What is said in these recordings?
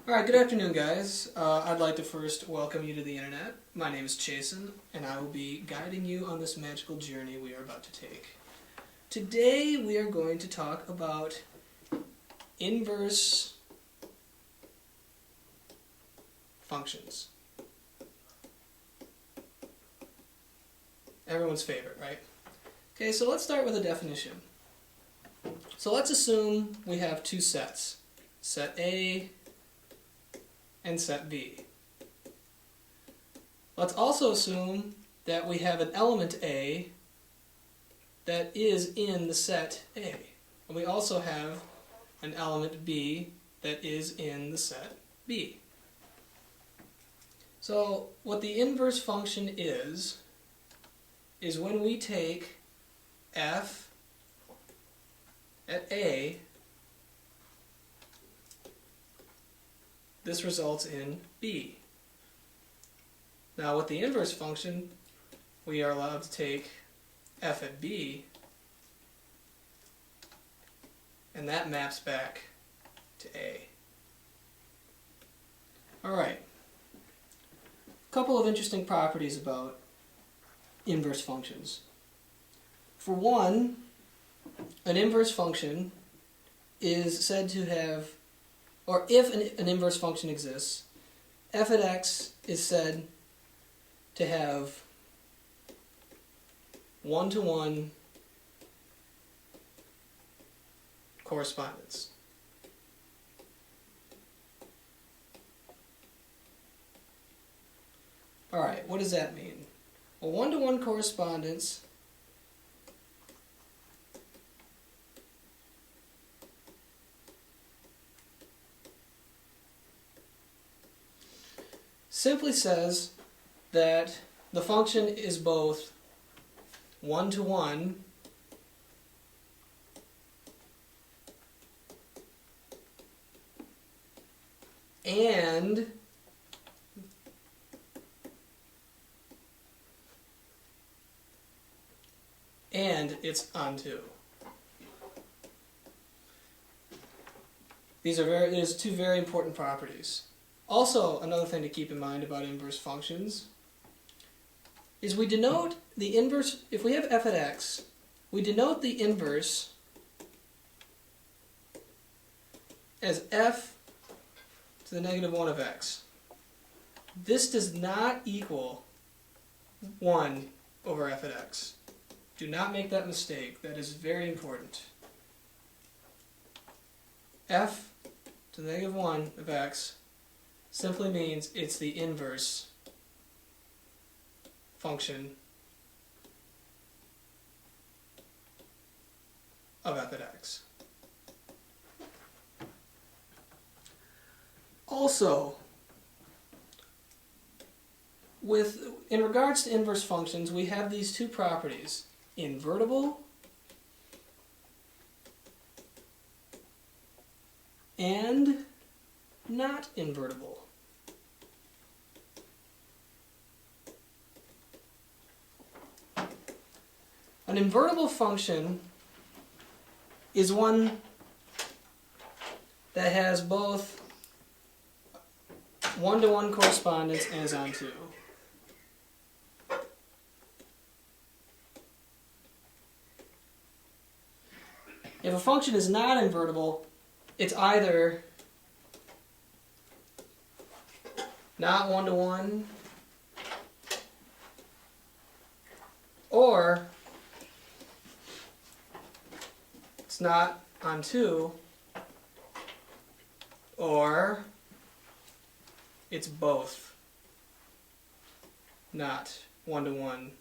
Alright, good afternoon guys. I'd like to first welcome you to the internet. My name is Chasen, and I will be guiding you on this magical journey we are about to take. Today we are going to talk about inverse functions. Everyone's favorite, right? Okay, so let's start with a definition. So let's assume we have two sets, set A and set B. Let's also assume that we have an element A that is in the set A. And we also have an element B that is in the set B. So what the inverse function is when we take f at A, this results in B. Now with the inverse function, we are allowed to take f at B, and that maps back to A. Alright. A couple of interesting properties about inverse functions. For one, an inverse function is said to have, or if an inverse function exists, f at x is said to have one-to-one correspondence. Alright, what does that mean? Well, one-to-one correspondence simply says that the function is both one-to-one and it's onto. There's two very important properties. Also, another thing to keep in mind about inverse functions is we denote the inverse, if we have f at x, we denote the inverse as f to the negative 1 of x. This does not equal 1 over f at x. Do not make that mistake. That is very important. F to the negative 1 of x simply means it's the inverse function of f at x. Also, in regards to inverse functions, we have these two properties: invertible and not invertible. An invertible function is one that has both one-to-one correspondence and is onto. If a function is not invertible, it's either not one-to-one or it's not onto, or it's both not one-to-one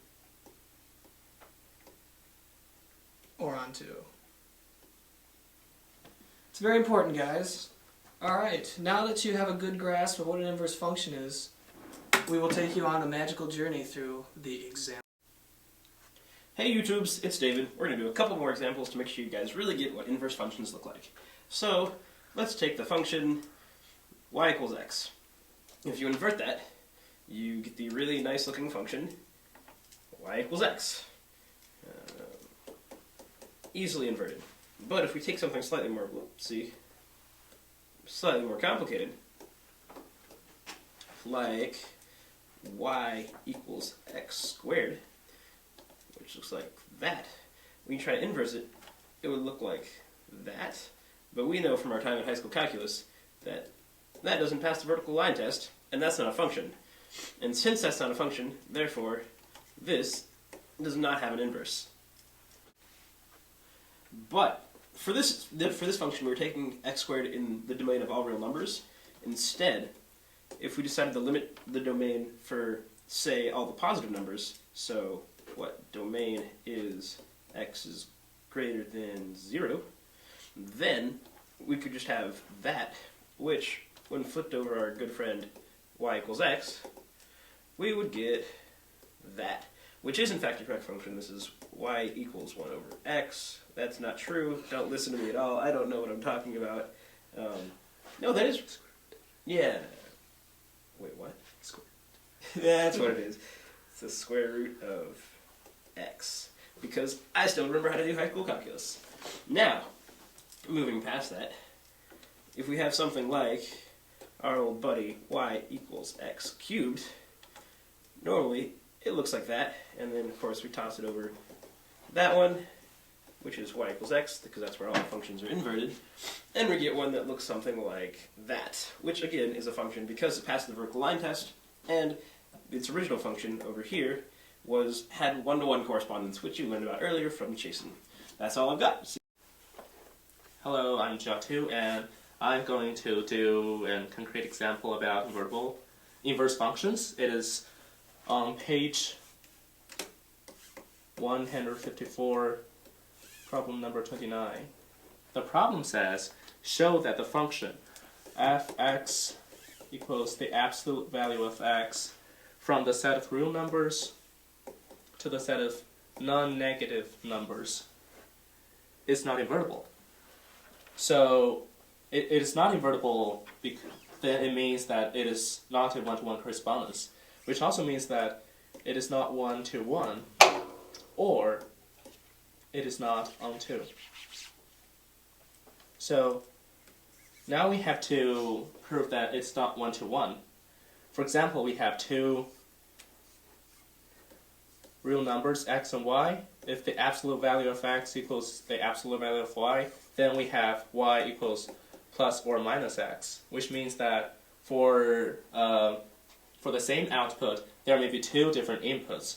or onto. It's very important, guys. Alright, now that you have a good grasp of what an inverse function is, we will take you on a magical journey through the exam. Hey YouTubes, it's David. We're going to do a couple more examples to make sure you guys really get what inverse functions look like. So, let's take the function y equals x. If you invert that, you get the really nice looking function y equals x. Easily inverted. But if we take something slightly more, slightly more complicated, like y equals x squared, which looks like that. When you try to inverse it, it would look like that. But we know from our time in high school calculus that that doesn't pass the vertical line test, and that's not a function. And since that's not a function, therefore, this does not have an inverse. But for this function, we're taking x squared in the domain of all real numbers. Instead, if we decided to limit the domain for, say, all the positive numbers, so what domain is x is greater than 0, then we could just have that, which, when flipped over our good friend y equals x, we would get that, which is in fact the correct function. This is y equals 1 over x. That's not true. Don't listen to me at all. I don't know what I'm talking about. No, that is... Yeah. Wait, what? Square. That's what it is. It's the square root of x. Because I still remember how to do high school calculus. Now, moving past that, if we have something like our old buddy y equals x cubed, normally it looks like that, and then of course we toss it over that one, which is y equals x, because that's where all the functions are inverted, and we get one that looks something like that, which again is a function because it passed the vertical line test, and its original function over here had one-to-one correspondence, which you learned about earlier from Jason. That's all I've got. Hello, I'm Jatu, and I'm going to do a concrete example about inverse functions. It is on page 154, problem number 29. The problem says, show that the function f(x) equals the absolute value of x from the set of real numbers to the set of non-negative numbers is not invertible. So it is not invertible, then it means that it is not a one-to-one correspondence, which also means that it is not one-to-one, or it is not on-to. So now we have to prove that it's not one-to-one. For example, we have two real numbers, x and y. If the absolute value of x equals the absolute value of y, then we have y equals plus or minus x, which means that for the same output, there may be two different inputs.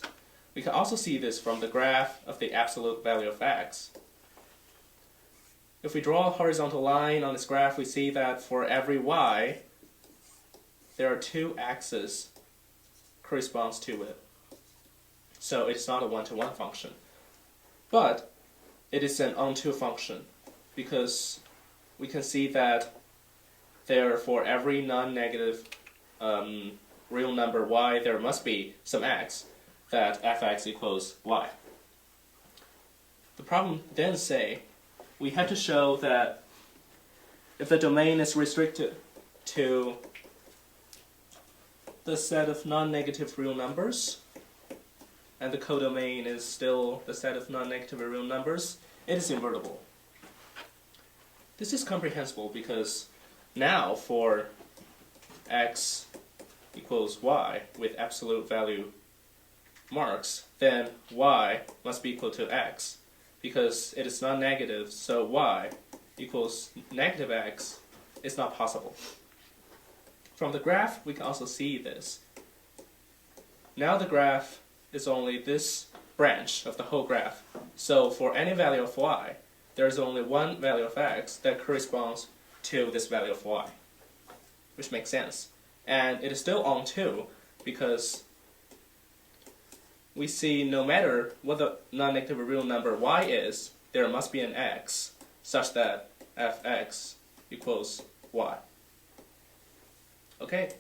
We can also see this from the graph of the absolute value of x. If we draw a horizontal line on this graph, we see that for every y, there are two axes corresponds to it. So it's not a one-to-one function. But it is an on-to function, because we can see that there, for every non-negative real number y, there must be some x, that f(x) equals y. The problem then say, we have to show that if the domain is restricted to the set of non-negative real numbers, and the codomain is still the set of non-negative real numbers, it is invertible. This is comprehensible because now for x equals y with absolute value marks, then y must be equal to x because it is non-negative, so y equals negative x is not possible. From the graph, we can also see this. Now the graph is only this branch of the whole graph. So for any value of y, there is only one value of x that corresponds to this value of y, which makes sense. And it is still on-to because we see no matter what the non-negative real number y is, there must be an x such that f(x) equals y. Okay.